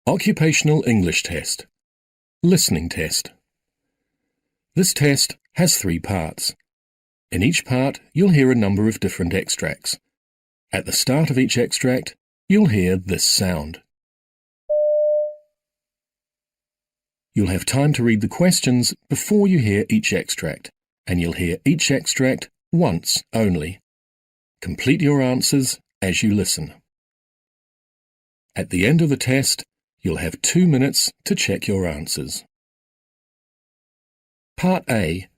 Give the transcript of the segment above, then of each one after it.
Occupational English Test. Listening Test. This test has 3 parts. In each part, you'll hear a number of different extracts. At the start of each extract, you'll hear this sound. You'll have time to read the questions before you hear each extract, and you'll hear each extract once only. Complete your answers as you listen. At the end of the test, you'll have 2 minutes to check your answers. Part A.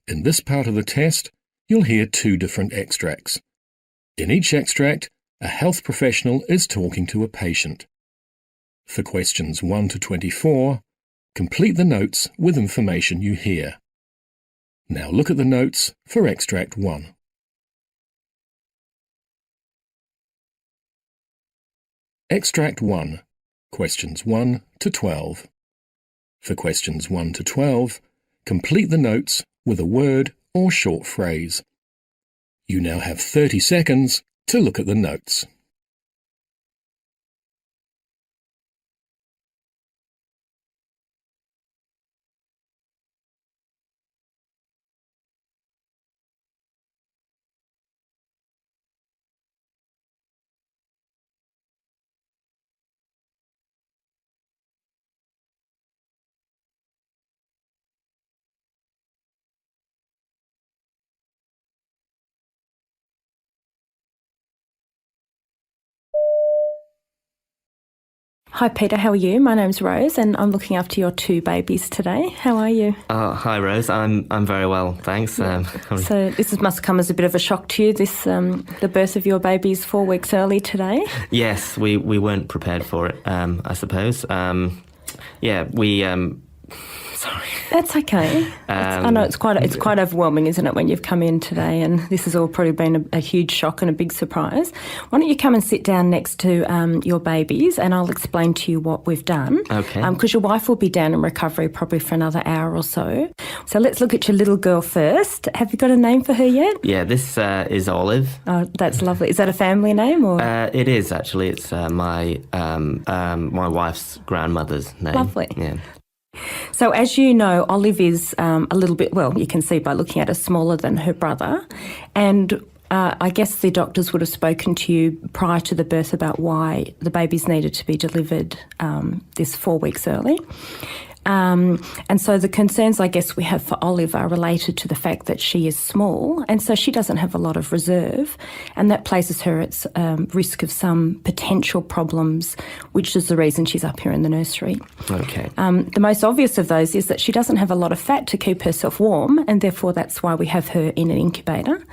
In this part of the test, you'll hear 2 different extracts. In each extract, a health professional is talking to a patient. For questions 1 to 24, complete the notes with information you hear. Now look at the notes for Extract 1. Extract 1. Questions 1 to 12. For questions 1 to 12, complete the notes with a word or short phrase. You now have 30 seconds to look at the notes. Hi Peter, how are you? My name's Rose and I'm looking after your 2 babies today. How are you? Hi Rose, I'm very well, thanks. So this must come as a bit of a shock to you, the birth of your babies 4 weeks early today. Yes, we weren't prepared for it, I suppose. Sorry. That's okay. I know it's quite overwhelming, isn't it, when you've come in today and this has all probably been a huge shock and a big surprise. Why don't you come and sit down next to your babies and I'll explain to you what we've done. Okay. Because your wife will be down in recovery probably for another hour or so. So let's look at your little girl first. Have you got a name for her yet? Yeah, this is Olive. Oh, that's lovely. Is that a family name or? It is actually. It's my wife's grandmother's name. Lovely. Yeah. So as you know, Olive is a little bit, well, you can see by looking at her, smaller than her brother. And I guess the doctors would have spoken to you prior to the birth about why the babies needed to be delivered this 4 weeks early. And so the concerns, I guess, we have for Olive are related to the fact that she is small and so she doesn't have a lot of reserve and that places her at risk of some potential problems, which is the reason she's up here in the nursery. Okay. The most obvious of those is that she doesn't have a lot of fat to keep herself warm and therefore that's why we have her in an incubator.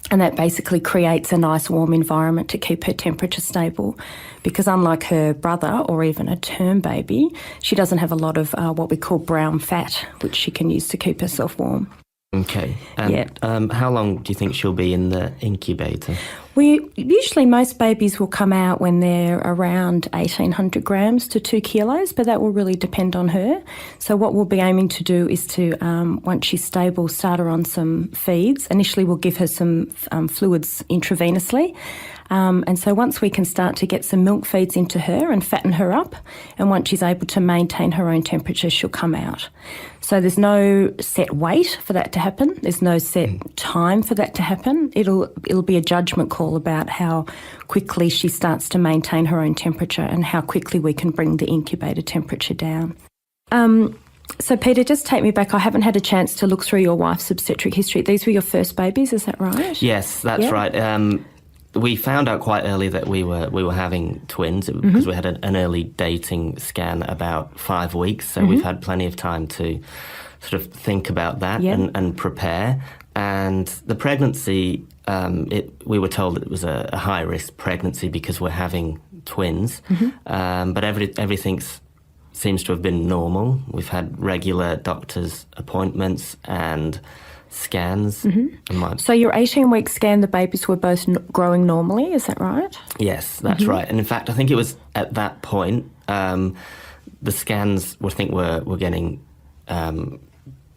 And that basically creates a nice warm environment to keep her temperature stable because unlike her brother or even a term baby, she doesn't have a lot of what we call brown fat, which she can use to keep herself warm. Okay. And how long do you think she'll be in the incubator? Usually most babies will come out when they're around 1,800 grams to 2 kilos, but that will really depend on her. So what we'll be aiming to do is to, once she's stable, start her on some feeds. Initially we'll give her some fluids intravenously. And so once we can start to get some milk feeds into her and fatten her up, and once she's able to maintain her own temperature, she'll come out. So there's no set weight for that to happen. There's no set time for that to happen. It'll be a judgment call about how quickly she starts to maintain her own temperature and how quickly we can bring the incubator temperature down. So Peter, just take me back. I haven't had a chance to look through your wife's obstetric history. These were your first babies, is that right? Yes, that's right. We found out quite early that we were having twins because we had an early dating scan about 5 weeks, so we've had plenty of time to sort of think about that and prepare. And the pregnancy, we were told it was a high-risk pregnancy because we're having twins, but everything seems to have been normal. We've had regular doctor's appointments and scans. So your 18-week scan, the babies were both growing normally, is that right? Yes, that's right. And in fact, I think it was at that point, the scans were getting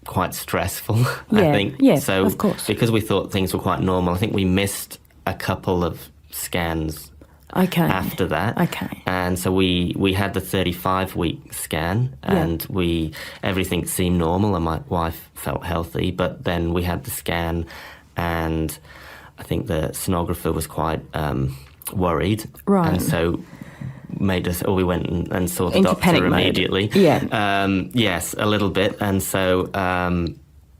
quite stressful, I think. Yeah, so of course. Because we thought things were quite normal, I think we missed a couple of scans after that. Okay. And so we had the 35-week scan, and everything seemed normal, and my wife felt healthy. But then we had the scan, and I think the sonographer was quite worried. Right. And so we went and saw the Into doctor panic mode. immediately. Yeah. Yes, a little bit. And so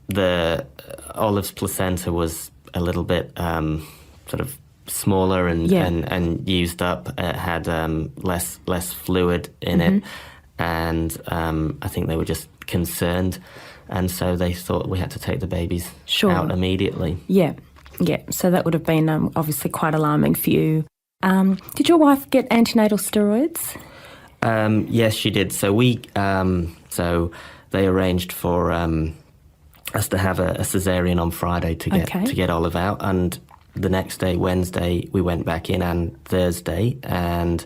the Olive's placenta was a little bit sort of smaller and used up. It had less fluid in it, and I think they were just concerned, and so they thought we had to take the babies out immediately. Yeah. So that would have been obviously quite alarming for you. Did your wife get antenatal steroids? Yes, she did. So they arranged for us to have a cesarean on Friday to get Olive out, and the next day, Wednesday, we went back in, and Thursday, and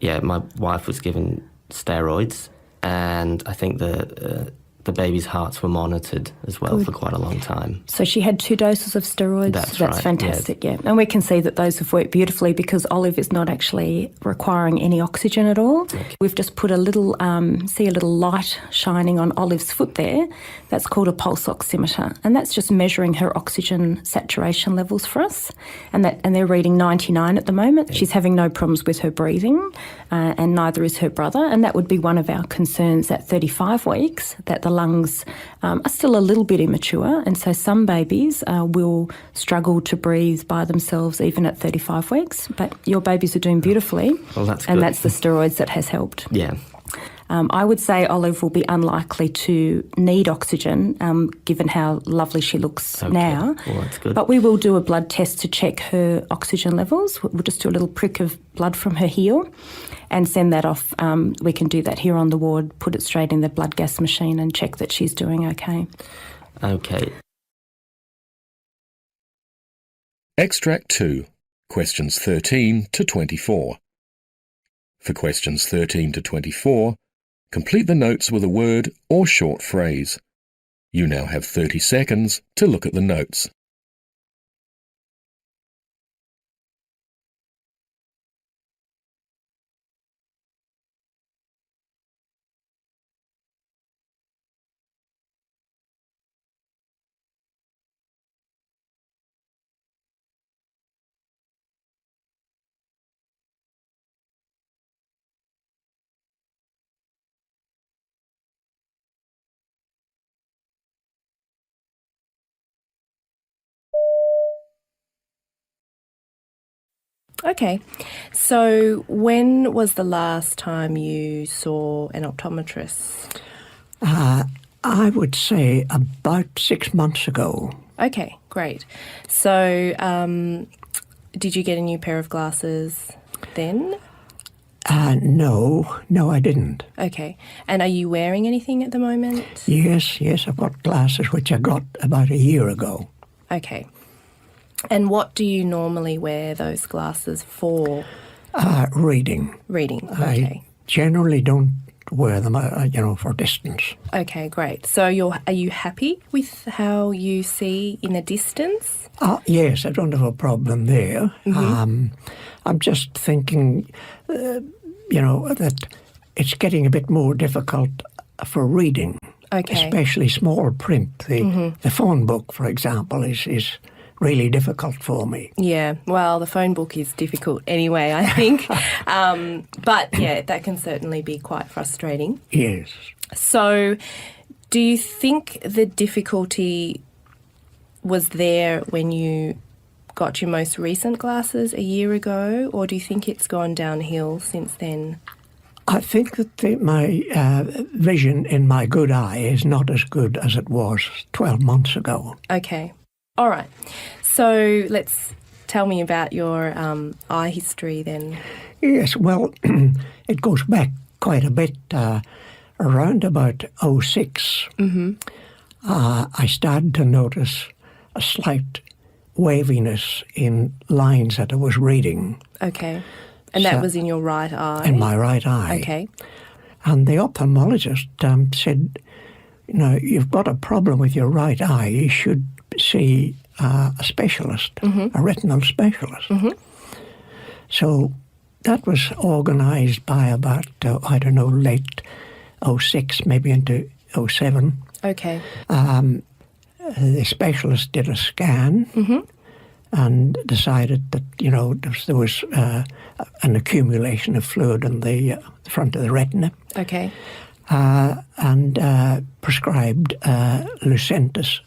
my wife was given steroids, and I think the baby's hearts were monitored as well for quite a long time. So she had 2 doses of steroids? That's right, fantastic, yeah. And we can see that those have worked beautifully because Olive is not actually requiring any oxygen at all. Okay. We've just put a little light shining on Olive's foot there. That's called a pulse oximeter, and that's just measuring her oxygen saturation levels for us. And they're reading 99 at the moment. Yeah. She's having no problems with her breathing, and neither is her brother. And that would be one of our concerns at 35 weeks, that the lungs are still a little bit immature, and so some babies will struggle to breathe by themselves even at 35 weeks. But your babies are doing beautifully. Well, that's good. And that's the steroids that has helped. Yeah. I would say Olive will be unlikely to need oxygen, given how lovely she looks now. Well, that's good. But we will do a blood test to check her oxygen levels. We'll just do a little prick of blood from her heel and send that off. We can do that here on the ward, put it straight in the blood gas machine and check that she's doing okay. Okay. Extract 2, questions 13 to 24. For questions 13 to 24, complete the notes with a word or short phrase. You now have 30 seconds to look at the notes. Okay, so when was the last time you saw an optometrist? I would say about 6 months ago. Okay, great. So did you get a new pair of glasses then? No, I didn't. Okay, and are you wearing anything at the moment? Yes, I've got glasses which I got about a year ago. Okay. And what do you normally wear those glasses for? Reading. Reading, okay. I generally don't wear them, for distance. Okay, great. So are you happy with how you see in a distance? Yes, I don't have a problem there. Mm-hmm. I'm just thinking, that it's getting a bit more difficult for reading. Okay. Especially small print. The phone book, for example, is really difficult for me. Yeah, well, the phone book is difficult anyway, I think. But, yeah, that can certainly be quite frustrating. Yes. So do you think the difficulty was there when you got your most recent glasses a year ago, or do you think it's gone downhill since then? I think that my vision in my good eye is not as good as it was 12 months ago. Okay. All right. So tell me about your eye history then. Yes, well, it goes back quite a bit. Around about 2006, I started to notice a slight waviness in lines that I was reading. Okay. And that was in your right eye? In my right eye. Okay. And the ophthalmologist said, you've got a problem with your right eye. You should see a specialist, a retinal specialist. Mm-hmm. So that was organised by about, late 06, maybe into 07. Okay. The specialist did a scan and decided that, there was an accumulation of fluid in the front of the retina. Okay. And prescribed Lucentis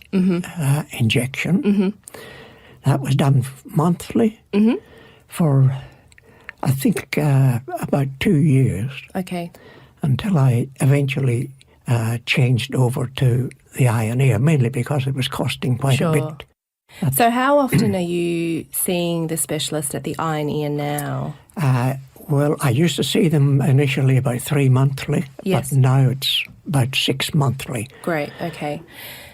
injection. That was done monthly for, I think, about 2 years. Okay. Until I eventually changed over to the eye and ear, mainly because it was costing quite a bit. So how often are you seeing the specialist at the eye and ear now? Well, I used to see them initially about 3 monthly, Yes. but now it's about 6 monthly. Great, okay.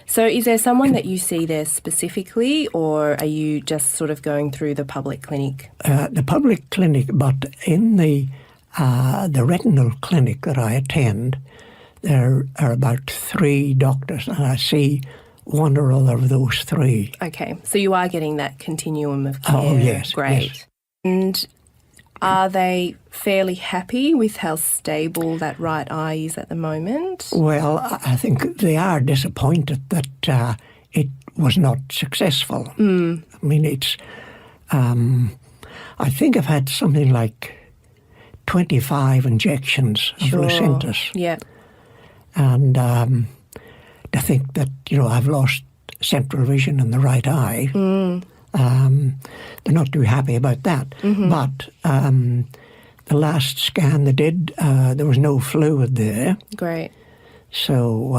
So is there someone that you see there specifically, or are you just sort of going through the public clinic? The public clinic, but in the retinal clinic that I attend, there are about 3 doctors, and I see one or other of those 3. Okay, so you are getting that continuum of care. Oh, yes. Great. Yes. And are they fairly happy with how stable that right eye is at the moment? Well, I think they are disappointed that it was not successful. I mean, it's. I think I've had something like 25 injections of Lucentis. Yeah. And I think that, I've lost central vision in the right eye. They're not too happy about that. But the last scan they did, there was no fluid there. Great. So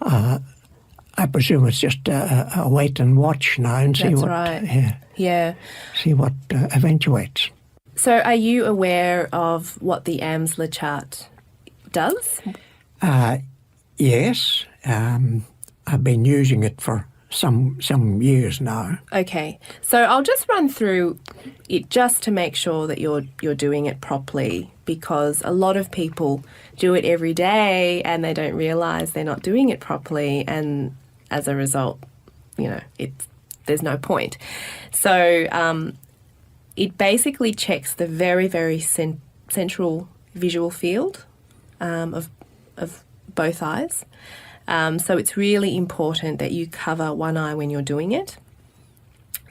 I presume it's just a wait and watch now and see That's what. right. Yeah. See what eventuates. So are you aware of what the AMSLA chart does? Yes, I've been using it for some years now. Okay, so I'll just run through it just to make sure that you're doing it properly, because a lot of people do it every day and they don't realise they're not doing it properly, and as a result, there's no point. So it basically checks the very, very central visual field of both eyes. So it's really important that you cover one eye when you're doing it.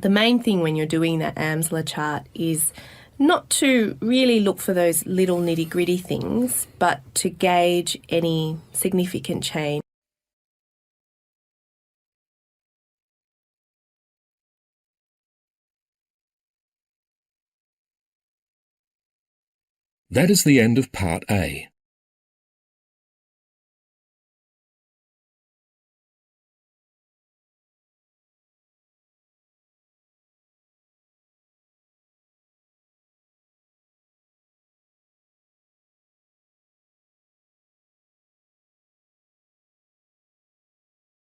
The main thing when you're doing that AMSLA chart is not to really look for those little nitty-gritty things, but to gauge any significant change. That is the end of Part A.